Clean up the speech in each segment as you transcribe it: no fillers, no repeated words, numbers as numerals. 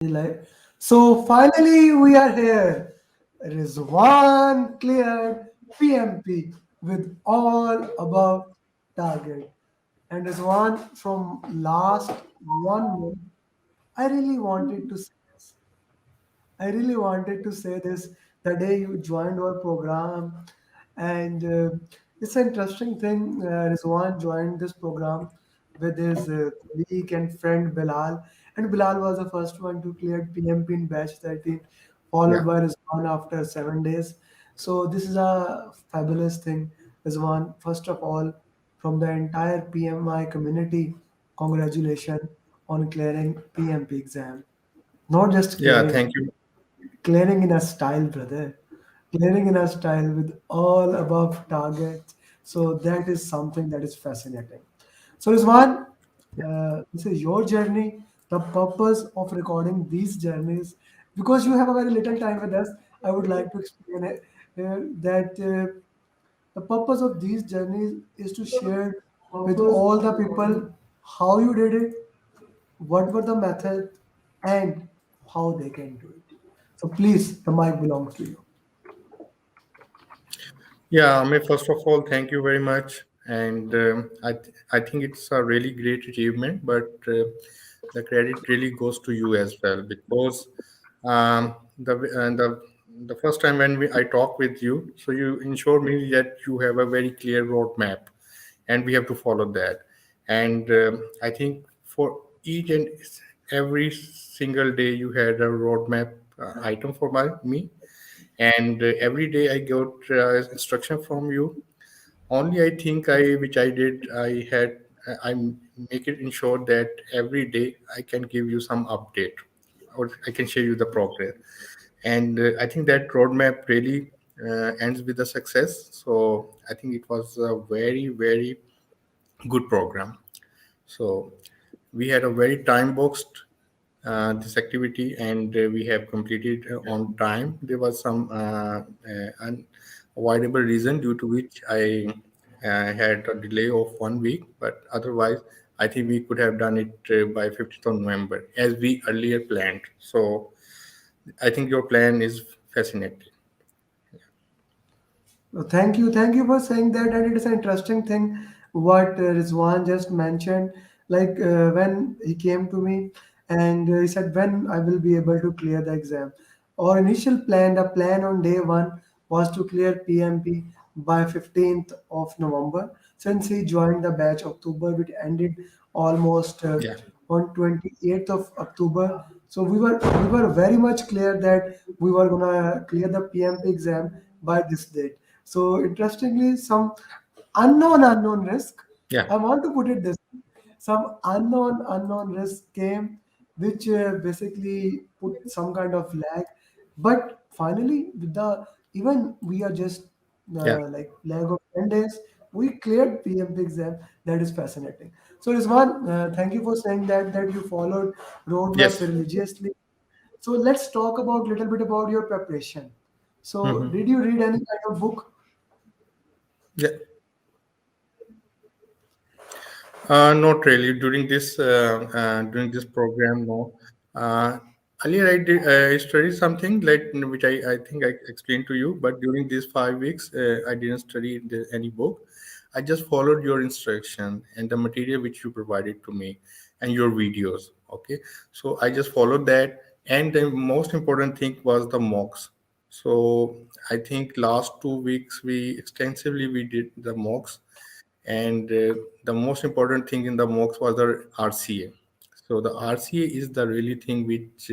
Like, so finally we are here. Rizwan cleared PMP with all above target. And Rizwan, from last 1 month, I really wanted to say this. I really wanted to say this the day you joined our program. And it's an interesting thing. Rizwan joined this program with his colleague and friend Bilal. And Bilal was the first one to clear PMP in batch 13, followed Yeah, by Rizwan after 7 days. So this is a fabulous thing, Rizwan. First of all, from the entire PMI community, congratulations on clearing PMP exam. Not just yeah, clearing, thank you. clearing in a style, brother. Clearing in a style with all above targets. So that is something that is fascinating. So Rizwan, this is your journey. The purpose of recording these journeys, because you have a very little time with us, I would like to explain it, that the purpose of these journeys is to share with all the people how you did it, what were the methods, and how they can do it. So please, the mic belongs to you. Yeah, first of all, thank you very much. And I think it's a really great achievement, but the credit really goes to you as well because the first time when I talked with you, so you ensured me that you have a very clear roadmap, and we have to follow that. And I think for each and every single day, you had a roadmap item for me, and every day I got instruction from you. Only I think I which I did, I make it ensure that every day I can give you some update, or I can share you the progress. And I think that roadmap really ends with a success. So I think it was a very good program. So we had a very time boxed this activity, and we have completed on time. There was some unavoidable reason due to which I had a delay of 1 week, but otherwise I think we could have done it by 15th of November as we earlier planned. So I think your plan is fascinating. Thank you for saying that. And it is an interesting thing what Rizwan just mentioned. Like when he came to me and he said, when I will be able to clear the exam. Our initial plan, the plan on day one was to clear PMP by 15th of November. Since he joined the batch October, which ended almost Yeah. on 28th of October. So we were very much clear that we were gonna clear the PMP exam by this date. So interestingly, some unknown risk. Yeah. I want to put it this way. Some unknown risk came, which basically put some kind of lag. But finally, with the even we are just Yeah. like lag of 10 days, we cleared PMP exam. That is fascinating. So Rizwan, thank you for saying that you followed roadmap Yes. religiously. So let's talk about little bit about your preparation. So Hmm. did you read any kind of book? Yeah. Not really. During this program, no. Uh, Earlier, I studied something like which I think I explained to you. But during these 5 weeks, I didn't study any book. I just followed your instruction and the material which you provided to me and your videos. Okay, so I just followed that. And the most important thing was the mocks. So I think last 2 weeks we did the mocks, and the most important thing in the mocks was the RCA. So the RCA is the really thing which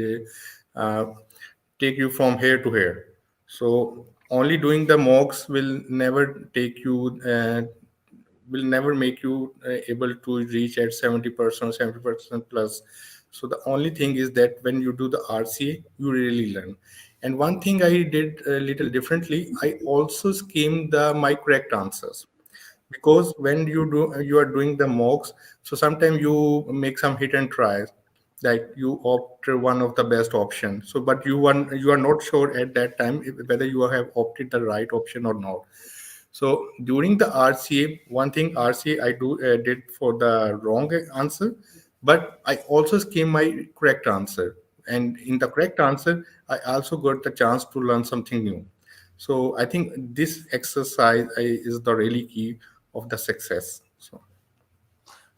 take you from here to here. So only doing the mocks will never make you able to reach at 70%, 70% plus. So the only thing is that when you do the RCA, you really learn. And one thing I did a little differently, I also skimmed my correct answers, because when you are doing the mocks, so sometimes you make some hit and tries, like you opt one of the best option, so but you are not sure at that time whether you have opted the right option or not. So during the RCA, one thing RCA I did for the wrong answer, but I also skim my correct answer. and in the correct answer I also got the chance to learn something new. So I think this exercise is the really key of the success. So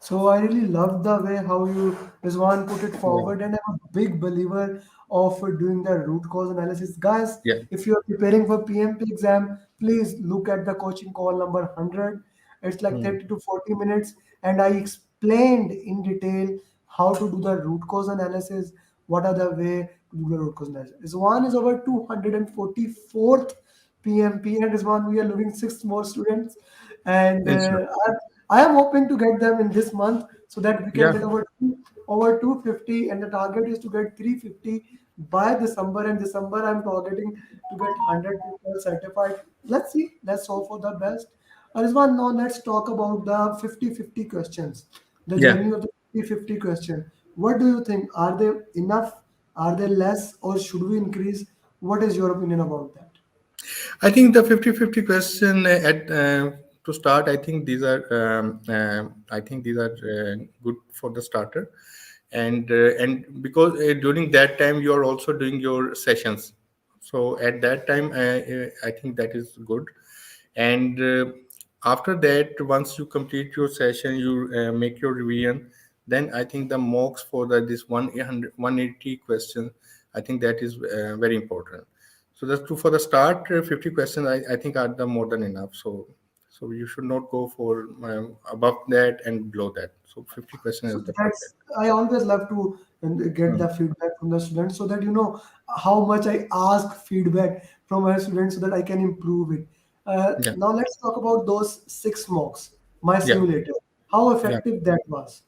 So I really love the way how you, Rizwan, put it yeah, forward, and I'm a big believer of doing the root cause analysis. Guys, yeah. if you're preparing for PMP exam, please look at the coaching call number 100. It's like Hmm. 30 to 40 minutes, and I explained in detail how to do the root cause analysis, what are the way to do the root cause analysis. Rizwan is our 244th PMP, and Rizwan, we are looking six more students, and I am hoping to get them in this month so that we can Yeah, get over 250, and the target is to get 350 by December. And December, I'm targeting to get 100 people certified. Let's see. Let's hope for the best. Rizwan, now let's talk about the 50-50 questions, the yeah. journey of the 50-50 question. What do you think? Are they enough? Are they less? Or should we increase? What is your opinion about that? I think the 50-50 question at to start. I think these are good for the starter, and because during that time you are also doing your sessions, so at that time I think that is good. And after that, once you complete your session, you make your revision. Then I think the mocks for this 100 180 question, I think that is very important. So that's true for the start. 50 questions, I think are the more than enough. So you should not go for above that and below that. So 50 questions So is the target. that's, I always love to get Hmm. the feedback from the students so that you know how much I ask feedback from my students so that I can improve it. Yeah, Now let's talk about those six mocks, my yeah, simulator. How yeah. effective that was.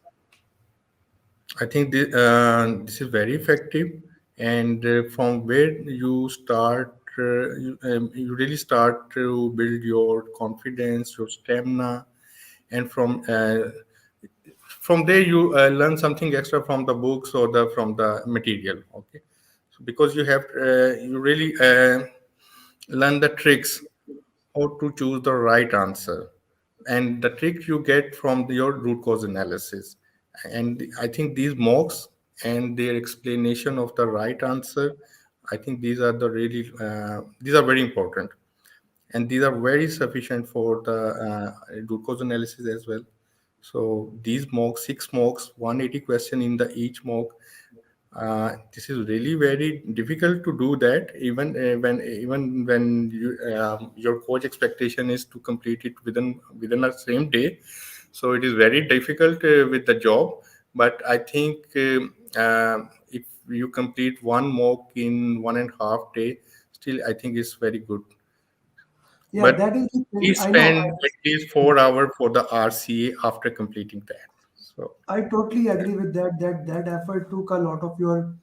I think this is very effective, and from where you start, you really start to build your confidence, your stamina, and from there you learn something extra from the books or the from the material. Okay, so because you really learn the tricks how to choose the right answer, and the trick you get from your root cause analysis. And I think these mocks and their explanation of the right answer, I think these are very important, and these are very sufficient for the root cause analysis as well. So these mocks, six mocks, 180 question in the each mock, this is really very difficult to do that, even when your coach expectation is to complete it within the same day. So it is very difficult with the job. But I think if you complete one mock in 1.5 day, still I think it's very good. Yeah, But that is the thing. please I know. spend at least 4 hours for the RCA after completing that. So I totally agree with that. That effort took a lot of your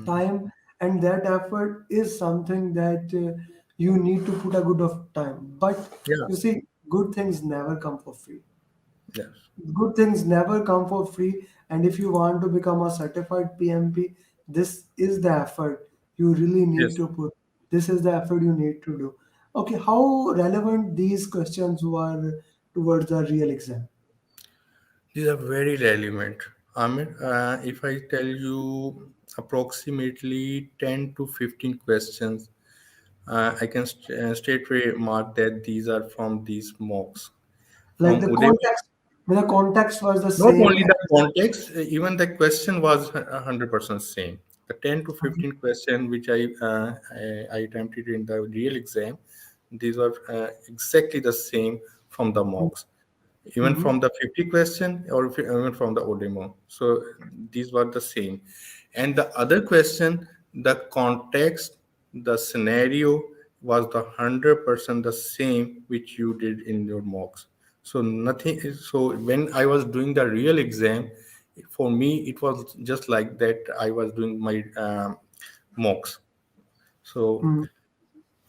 time, and that effort is something that you need to put a good of time. But yeah, you see, good things never come for free. yes, Good things never come for free, and if you want to become a certified PMP, this is the effort you really need yes. to put. This is the effort you need to do. Okay, how relevant these questions were towards the real exam? These are very relevant. Amir, if I tell you approximately 10 to 15 questions, I can straightway mark that these are from these mocks. Like From the Uday, context, when the context was the not same. only the context, even the question was 100% same. The 10 to 15 question which I attempted in the real exam, these were exactly the same from the mocks, even Mhm. from the 50 question or even from the ODEMO. So these were the same. And the other question, the context, the scenario was the 100% the same which you did in your mocks. So nothing. So when I was doing the real exam, for me it was just like that. I was doing my mocks. So Mm.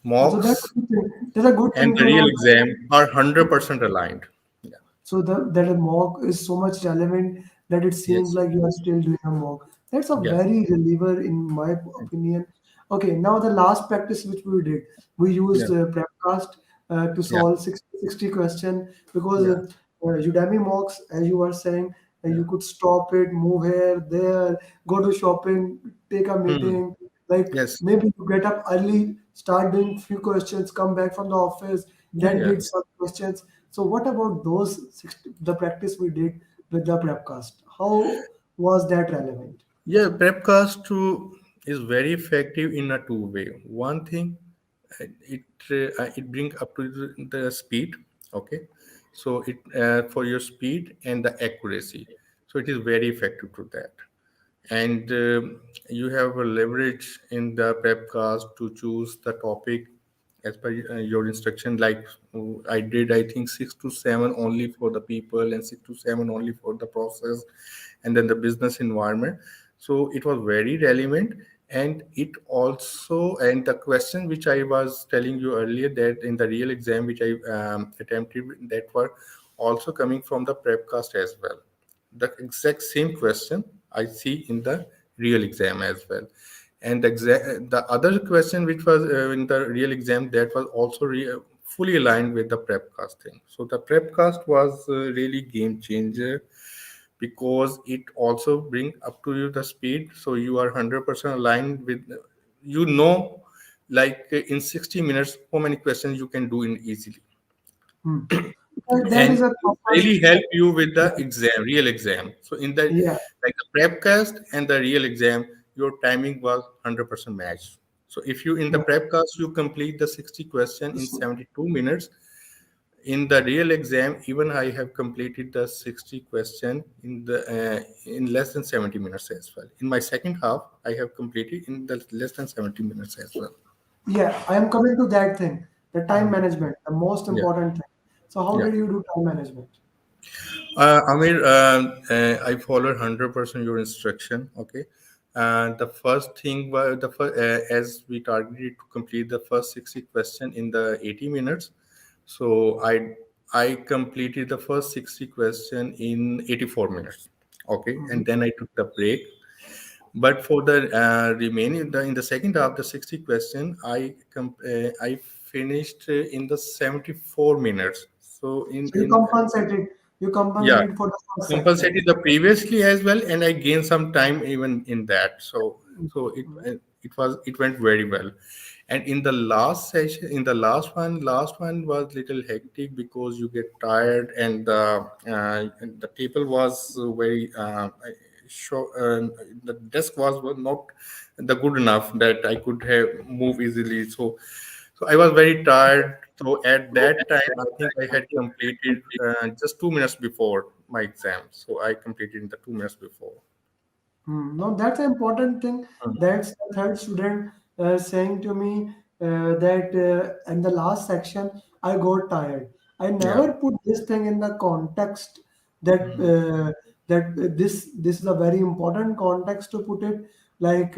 So that's a mocks good thing. That's a good and thing the to real know. exam are 100% aligned. Yeah. So that a mock is so much relevant that it seems Yes. like you are still doing a mock. That's a Yeah. very reliever in my opinion. Okay, now the last practice which we did, we Yeah. used Prepcast to Yeah. solve 60 question because Yeah. Udemy mocks, as you were saying, and yeah, you could stop it, move here, there, go to shopping, take a hmm, meeting. Like yes, maybe you get up early, start doing few questions, come back from the office, yeah, then yeah. did some questions. So what about those the practice we did with the prepcast? How was that relevant? Yeah, Prepcast too is very effective in a two way. One thing, it brings up to the speed. Okay, so it for your speed and the accuracy. So it is very effective to that. And you have a leverage in the prepcast to choose the topic as per your instruction. Like I did, I think 6 to 7 only for the people and 6 to 7 only for the process, and then the business environment. So it was very relevant. And it also, and the question which I was telling you earlier, that in the real exam which I attempted, that were also coming from the prepcast as well. The exact same question I see in the real exam as well. And the other question which was in the real exam, that was also fully aligned with the prepcast thing. So the prepcast was really game changer, because it also bring up to you the speed, so you are 100% aligned with, you know, like in 60 minutes how many questions you can do in easily. Hmm. That And is a it proper really help you with the exam, real exam. So in the, yeah. like the prepcast and the real exam, your timing was 100% matched. So if you in the Yeah. prepcast you complete the 60 question in 72 minutes, in the real exam even I have completed the 60 question in less than 70 minutes as well. In my second half I have completed in the less than 70 minutes as well. Yeah, I am coming to that thing, the time Mhm. management, the most Yeah, important thing. So, how yeah. did you do time management? Amir, I followed 100% your instruction. Okay. The first thing was as we targeted to complete the first 60 question in the 80 minutes. So I completed the first 60 question in 84 minutes. Okay. Mhm. And then I took the break. But for the remaining, in the second half, the 60 question, I finished in the 74 minutes. So So you compensated. You yeah, compensated for the first section. compensated the previously as well, and I gained some time even in that. So it went very well. And in the last session, in the last one was little hectic because you get tired, and the table was very short. The desk was not the good enough that I could have move easily. So I was very tired. So at that time, I think I had completed just 2 minutes before my exam. So I completed in the 2 minutes before. No, that's an important thing. That's the third student saying to me that in the last section I got tired. I Yeah. never put this thing in the context that this is a very important context to put it. Like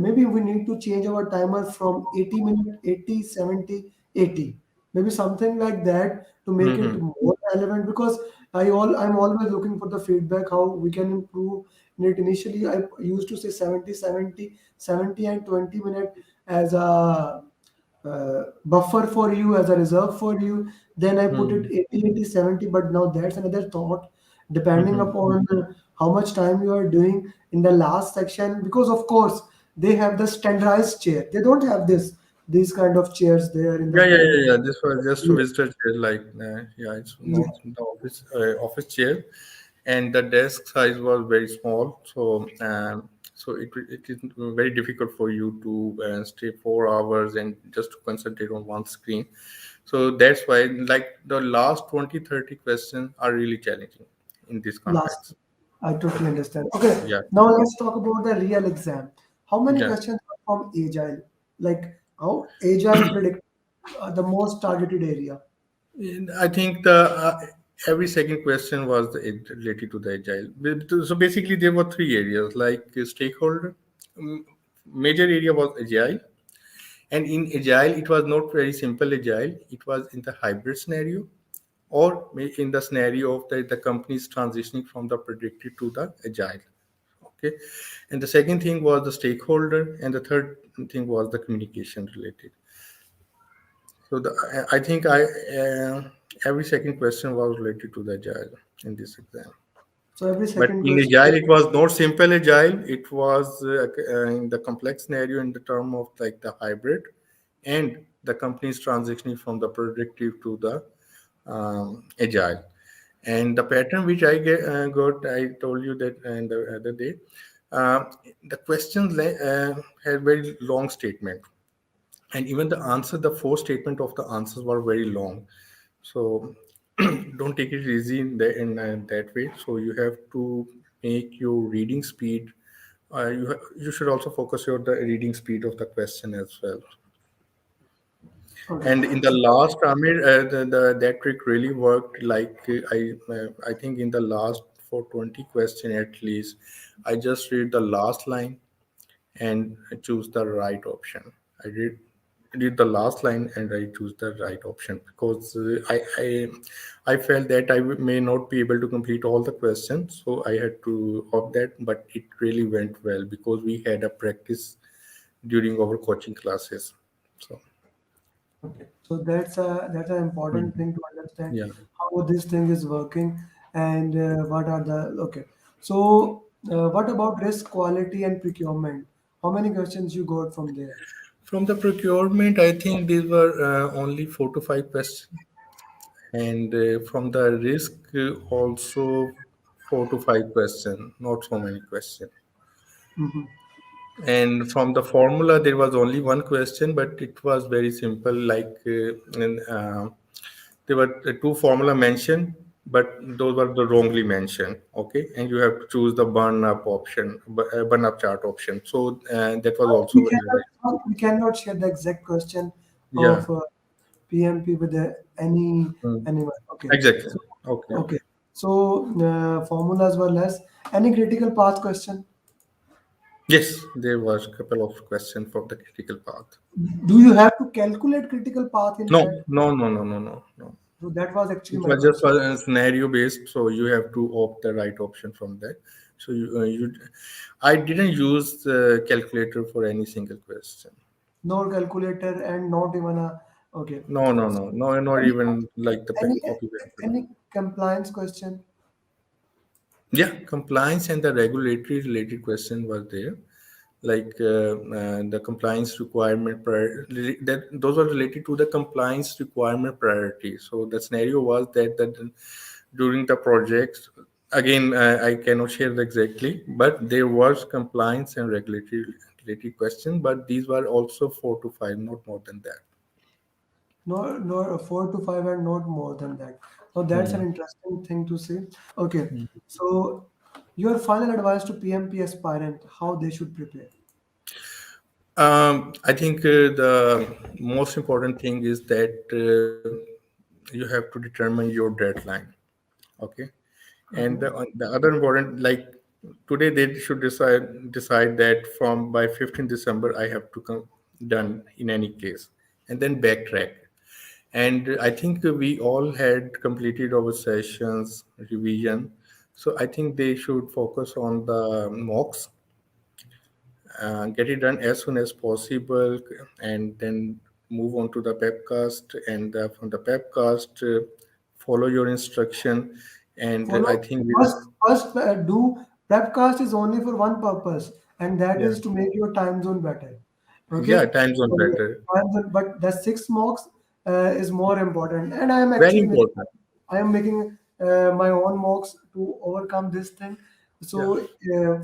maybe we need to change our timer from 80 minute 80 70 80, maybe something like that to make it Mm-hmm. more relevant, because I'm always looking for the feedback how we can improve in it. Initially I used to say 70 70 70 and 20-minute as a buffer for you, as a reserve for you. Then I put it Mm-hmm. 80 80 70, but now that's another thought, depending Mm-hmm. upon how much time you are doing in the last section, because of course they have the standardized chair, they don't have these kind of chairs there in the Yeah, yeah, yeah, PMP. yeah. This was just a visitor chair, like yeah, it's not the office chair, and the desk size was very small. So it is very difficult for you to stay 4 hours and just to concentrate on one screen. So that's why, like the last 20, 30 questions are really challenging in this Last, context. I totally understand. Okay, Yeah, now let's talk about the real exam. How many yeah. questions are from Agile? Like how Agile predict the most targeted area? I think the every second question was related to the agile. So basically, there were three areas like stakeholder. Um, Major area was agile, and in agile, it was not very simple agile. It was in the hybrid scenario, or in the scenario of the company is transitioning from the predicted to the agile. Okay, and the second thing was the stakeholder, and the third thing was the communication related. So I think every second question was related to the agile in this exam. So every But second in question. agile, it was not simple agile. It was in the complex scenario in the term of like the hybrid, and the company's transitioning from the predictive to the agile. And the pattern which got, I told you that in the other day, uh, the questions had very long statement, and even the answer, the four statement of the answers were very long. So don't take it easy in that way. So you have to make your reading speed. You should also focus your the reading speed of the question as well. Okay. And in the So, last Amir, that trick really worked. Like I think in the last for 20 question at least, I just read the last line and choose the right option. I did the last line and I choose the right option because I felt that may not be able to complete all the questions, so I had to opt that. But it really went well because we had a practice during our coaching classes. So okay. So that's an important mm, thing to understand yeah. how this thing is working and what are the okay. So what about risk, quality, and procurement? How many questions you got from there? From the procurement, I think these were only 4 to 5 questions, and from the risk also 4 to 5 questions, not so many questions. Mhm. And from the formula, there was only one question, but it was very simple. Like there were two formula mentioned, but those were the wrongly mentioned. Okay, and you have to choose the burn up option, burn up chart option. So that was We also cannot we cannot share the exact question yeah, of PMP with mm, anyone. Okay. exactly. So Okay, okay. okay. So formulas were less. Any critical path question? Yes, there was a couple of questions for the critical path. Do you have to calculate critical path in No, that? no, no, no, no, no, no. So that was actually It my was just question. a scenario based, so you have to opt the right option from that. So I didn't use the calculator for any single question. No calculator and not even a okay. No, no, So no, no, not any even like the any copy paste. any compliance question? Yeah, compliance and the regulatory related question was there, like the compliance requirement that those are related to the compliance requirement priority. So the scenario was that during the projects, again I cannot share exactly, but there was compliance and regulatory related question, but these were also 4 to 5, not more than that. No, no, 4 to 5 and not more than that. So that's an Hmm. interesting thing to see. Okay, so your final advice to PMP aspirant, how they should prepare. I think the most important thing is that you have to determine your deadline. Okay, and Okay. the other important, like today they should decide that from by 15th December I have to come done in any case, and then backtrack. And I think we all had completed our sessions revision, so I think they should focus on the mocks, get it done as soon as possible, and then move on to the pepcast, and from the pepcast follow your instruction. And I Follow think we first do prepcast is only for one purpose, and that yeah, is to make your time zone better. yeah, Okay. time zone So, better, but the six mocks is more important, and I am very actually making important. my own mocks to overcome this thing. Yeah, So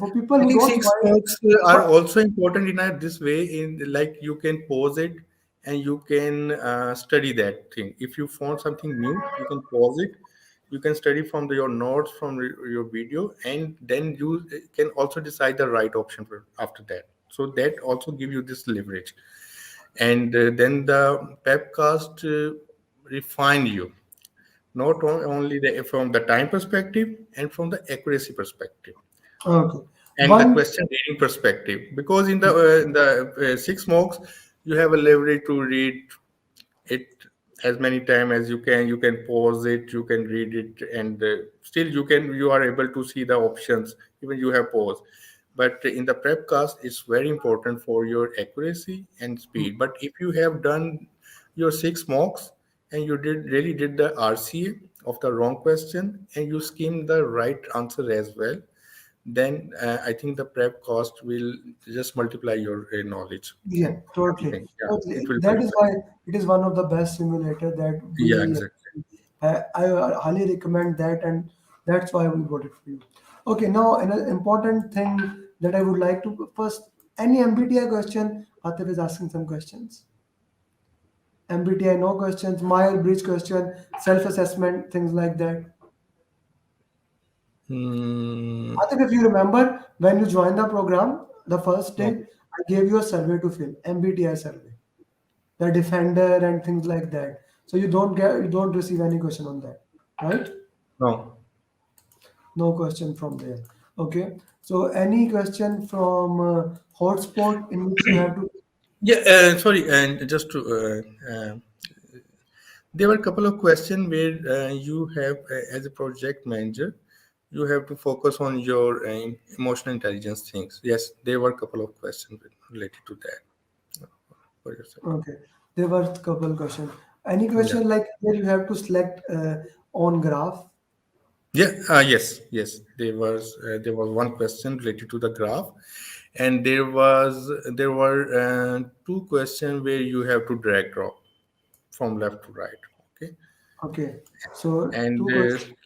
for people I who think don't six mind, smokes are but also important in this way. In like you can pause it and you can study that thing. If you found something new, you can pause it. You can study from your notes from your video, and then you can also decide the right option for after that. So that also give you this leverage, and then the pepcast refine you not only from the time perspective and from the accuracy perspective okay, and the one question reading perspective, because in the six mocks you have a leverage to read it as many time as you can pause it, you can read it, and still you are able to see the options even you have pause. But in the prep cast it's very important for your accuracy and speed. But if you have done your six mocks and you did really did the RCA of the wrong question and you skim the right answer as well, then I think the prep cost will just multiply your knowledge. Yeah, totally. Everything. Yeah, it Totally. will That is multiply. why it is one of the best simulator that Yeah, we. exactly. I highly recommend that, and that's why we bought it for you. Okay, now an important thing that I would like to first, any MBTI question. Atif is asking some questions. MBTI, no questions. Mile bridge question, self-assessment, things like that. Hmm. Atif, if you remember, when you joined the program, the first day, Okay. I gave you a survey to fill, MBTI survey, the defender and things like that. So you don't receive any question on that, right? No. No question from there. Okay. So any question from hotspot in which you have to. Yeah, sorry, and just to there were a couple of questions where you have, as a project manager, you have to focus on your emotional intelligence things. Yes, there were a couple of questions related to that for yourself. Okay. There were a couple questions. Any Yeah, question like where you have to select on graph? yeah, yes. There was one question related to the graph, and there were two questions where you have to drag drop from left to right. Okay, Okay. So and two questions.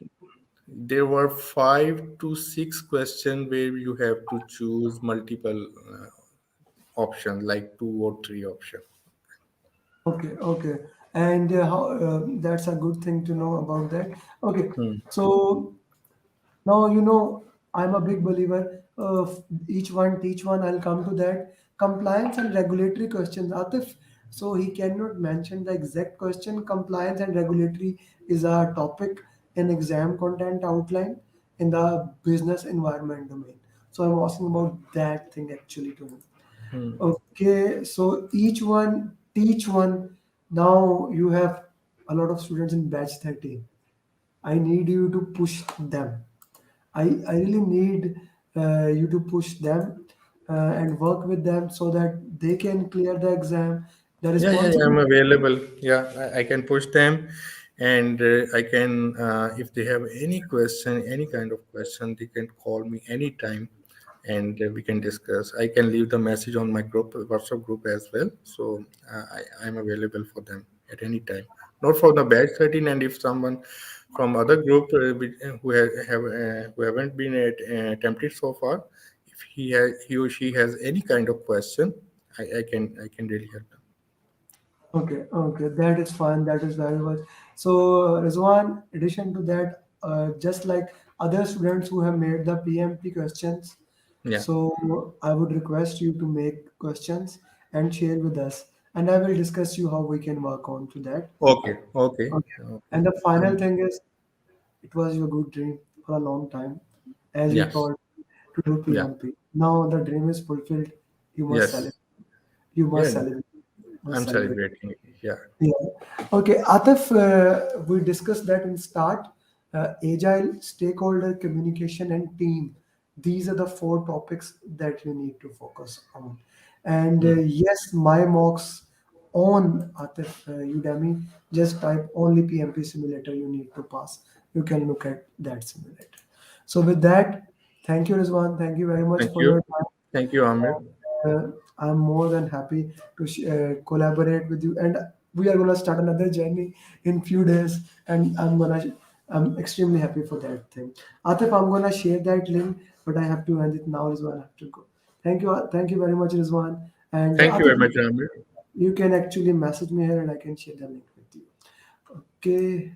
there were 5 to 6 questions where you have to choose multiple options, like 2 or 3 options. Okay. Okay. And how that's a good thing to know about that. Okay. Hmm. So now, I'm a big believer of each one teach one. I'll come to that. Compliance and regulatory questions. Atif, so he cannot mention the exact question. Compliance and regulatory is a topic in exam content outline in the business environment domain. So I'm asking about that thing actually to him. Hmm. Okay, so each one teach one. Now you have a lot of students in batch 13. I need you to push them. I really need you to push them and work with them so that they can clear the exam. The Yeah, I'm responsibility. available. Yeah, I can push them, and I can, if they have any question, any kind of question, they can call me anytime, and we can discuss. I can leave the message on my group, WhatsApp group as well. So I'm available for them at any time. Not for the batch 13, and if someone from other group who haven't been attempted so far, if he or she has any kind of question, I can really help them. Okay, okay, that is fine. That is very much. So, Rizwan, addition to that, just like other students who have made the PMP questions, Yeah. so I would request you to make questions and share with us, and I will discuss you how we can work on to that. Okay. Okay. Okay. Okay. And the final Um, thing is, it was your good dream for a long time, as you yes. thought to do Yeah. PMP. Now the dream is fulfilled. You must Yes. celebrate. You Yeah. must celebrate. You must I'm celebrate. celebrating. Yeah. Yeah. Okay, Atif, we discussed that in start. Agile, stakeholder communication, and team. These are the four topics that you need to focus on. And Mm. yes, my mocks on Atif Udemy. Just type only PMP simulator you need to pass. You can look at that simulator. So with that, thank you, Rizwan. Thank you very much Thank for your you. time. Thank you, Amir. I'm more than happy to collaborate with you, and we are gonna start another journey in few days, and I'm extremely happy for that thing. Atif, I'm gonna share that link, but I have to end it now. Rizwan, I have to go. Thank you very much, Rizwan. And Thank you very Atif, much, Amir. you can actually message me here, and I can share the link with you. Okay, thank